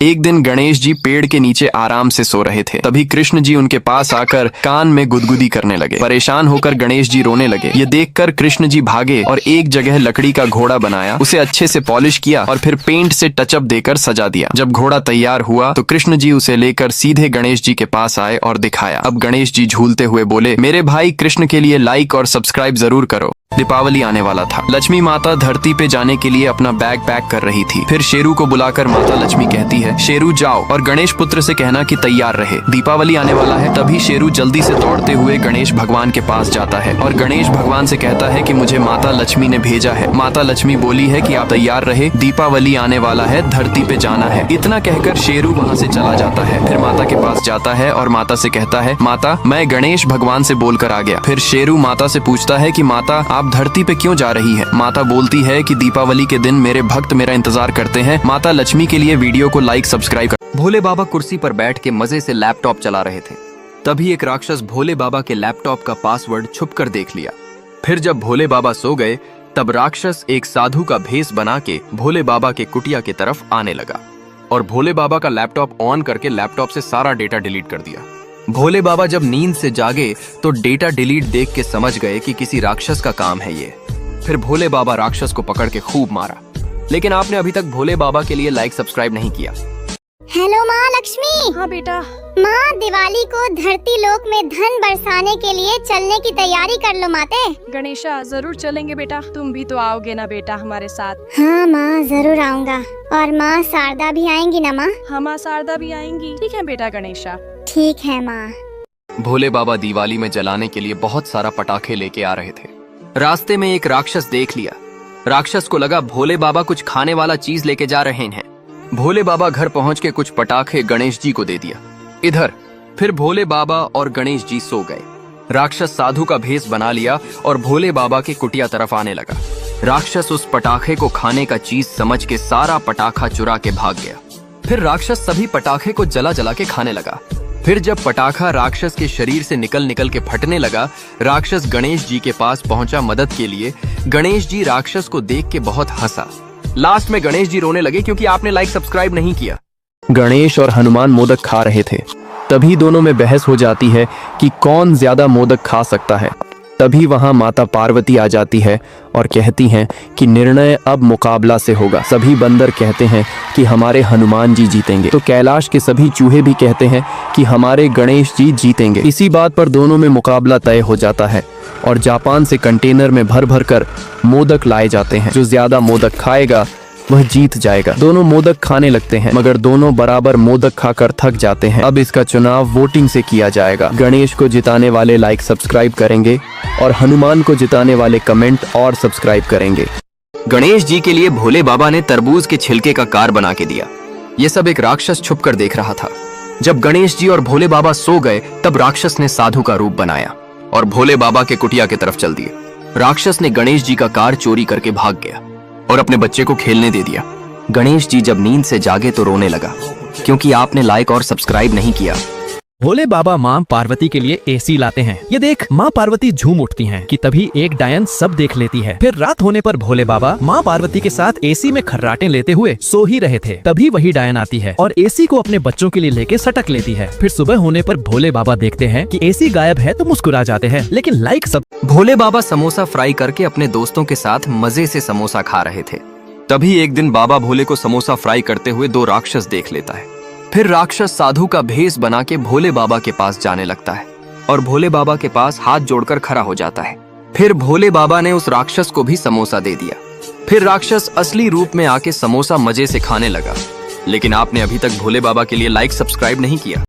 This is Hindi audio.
एक दिन गणेश जी पेड़ के नीचे आराम से सो रहे थे। तभी कृष्ण जी उनके पास आकर कान में गुदगुदी करने लगे। परेशान होकर गणेश जी रोने लगे। ये देखकर कृष्ण जी भागे और एक जगह लकड़ी का घोड़ा बनाया, उसे अच्छे से पॉलिश किया और फिर पेंट से टचअप देकर सजा दिया। जब घोड़ा तैयार हुआ तो कृष्ण जी उसे लेकर सीधे गणेश जी के पास आए और दिखाया। अब गणेश जी झूलते हुए बोले, मेरे भाई कृष्ण के लिए लाइक और सब्सक्राइब जरूर करो। दीपावली आने वाला था। लक्ष्मी माता धरती पे जाने के लिए अपना बैग पैक कर रही थी। फिर शेरू को बुलाकर माता लक्ष्मी कहती है, शेरू जाओ और गणेश पुत्र से कहना कि तैयार रहे, दीपावली आने वाला है। तभी शेरू जल्दी से दौड़ते हुए गणेश भगवान के पास जाता है और गणेश भगवान से कहता है कि मुझे माता लक्ष्मी ने भेजा है। माता लक्ष्मी बोली है कि आप तैयार रहे, दीपावली आने वाला है, धरती पे जाना है। इतना कहकर शेरू वहाँ से चला जाता है। फिर माता के पास जाता है और माता से कहता है, माता मैं गणेश भगवान से बोलकर आ गया। फिर शेरू माता से पूछता है कि माता आप धरती पे क्यों जा रही है। माता बोलती है कि दीपावली के दिन मेरे भक्त मेरा इंतजार करते हैं। माता लक्ष्मी के लिए वीडियो को लाइक सब्सक्राइब कर। भोले बाबा कुर्सी पर बैठ के मजे से लैपटॉप चला रहे थे। तभी एक राक्षस भोले बाबा के लैपटॉप का पासवर्ड छुपकर देख लिया। फिर जब भोले बाबा सो गए तब राक्षस एक साधु का भेष बना के भोले बाबा के कुटिया की तरफ आने लगा और भोले बाबा का लैपटॉप ऑन करके लैपटॉप से सारा डेटा डिलीट कर दिया। भोले बाबा जब नींद से जागे तो डेटा डिलीट देख के समझ गए कि किसी राक्षस का काम है ये। फिर भोले बाबा राक्षस को पकड़ के खूब मारा। लेकिन आपने अभी तक भोले बाबा के लिए लाइक सब्सक्राइब नहीं किया। हेलो माँ लक्ष्मी। हाँ बेटा। माँ दिवाली को धरती लोक में धन बरसाने के लिए चलने की तैयारी कर लो माते। गणेशा जरूर चलेंगे बेटा, तुम भी तो आओगे ना बेटा हमारे साथ। हाँ माँ जरूर आऊँगा। और माँ शारदा भी आएंगी ना माँ? हाँ माँ शारदा भी आएंगी। ठीक है बेटा गणेशा। ठीक है माँ। भोले बाबा दिवाली में जलाने के लिए बहुत सारा पटाखे लेके आ रहे थे। रास्ते में एक राक्षस देख लिया। राक्षस को लगा भोले बाबा कुछ खाने वाला चीज लेके जा रहे हैं। भोले बाबा घर पहुंच के कुछ पटाखे गणेश जी को दे दिया। इधर फिर भोले बाबा और गणेश जी सो गए। राक्षस साधु का भेष बना लिया और भोले बाबा के कुटिया तरफ आने लगा। राक्षस उस पटाखे को खाने का चीज समझ के सारा पटाखा चुरा के भाग गया। फिर राक्षस सभी पटाखे को जला जला के खाने लगा। फिर जब पटाखा राक्षस के शरीर से निकल के फटने लगा, राक्षस गणेश जी के पास पहुंचा मदद के लिए। गणेश जी राक्षस को देख के बहुत हंसा। लास्ट में गणेश जी रोने लगे क्योंकि आपने लाइक सब्सक्राइब नहीं किया। गणेश और हनुमान मोदक खा रहे थे। तभी दोनों में बहस हो जाती है कि कौन ज्यादा मोदक खा सकता है। तभी वहां माता पार्वती आ जाती है और कहती हैं कि निर्णय अब मुकाबला से होगा। सभी बंदर कहते हैं कि हमारे हनुमान जी जीतेंगे, तो कैलाश के सभी चूहे भी कहते हैं कि हमारे गणेश जी जीतेंगे। इसी बात पर दोनों में मुकाबला तय हो जाता है और जापान से कंटेनर में भर भर कर मोदक लाए जाते हैं। जो ज्यादा मोदक खाएगा वह जीत जाएगा। दोनों मोदक खाने लगते हैं मगर दोनों बराबर मोदक खाकर थक जाते हैं। अब इसका चुनाव वोटिंग से किया जाएगा। गणेश को जिताने वाले लाइक सब्सक्राइब करेंगे और हनुमान को जिताने वाले कमेंट और सब्सक्राइब करेंगे। गणेश जी के लिए भोले बाबा ने तरबूज के छिलके का कार बना के दिया। ये सब एक राक्षस छुप कर देख रहा था। जब गणेश जी और भोले बाबा सो गए तब राक्षस ने साधु का रूप बनाया और भोले बाबा के कुटिया की तरफ चल दिए। राक्षस ने गणेश जी का कार चोरी करके भाग गया और अपने बच्चे को खेलने दे दिया। गणेश जी जब नींद से जागे तो रोने लगा क्योंकि आपने लाइक और सब्सक्राइब नहीं किया। भोले बाबा माँ पार्वती के लिए एसी लाते हैं। ये देख माँ पार्वती झूम उठती हैं कि तभी एक डायन सब देख लेती है। फिर रात होने पर भोले बाबा माँ पार्वती के साथ एसी में खर्राटे लेते हुए सो ही रहे थे। तभी वही डायन आती है और एसी को अपने बच्चों के लिए लेके सटक लेती है। फिर सुबह होने पर भोले बाबा देखते हैं कि एसी गायब है तो मुस्कुरा जाते हैं। लेकिन लाइक सब भोले बाबा समोसा फ्राई करके अपने दोस्तों के साथ मजे से समोसा खा रहे थे। तभी एक दिन बाबा भोले को समोसा फ्राई करते हुए दो राक्षस देख लेता है। फिर राक्षस साधु का भेष बना के भोले बाबा के पास जाने लगता है और भोले बाबा के पास हाथ जोड़कर खड़ा हो जाता है। फिर भोले बाबा ने उस राक्षस को भी समोसा दे दिया। फिर राक्षस असली रूप में आके समोसा मजे से खाने लगा। लेकिन आपने अभी तक भोले बाबा के लिए लाइक सब्सक्राइब नहीं किया।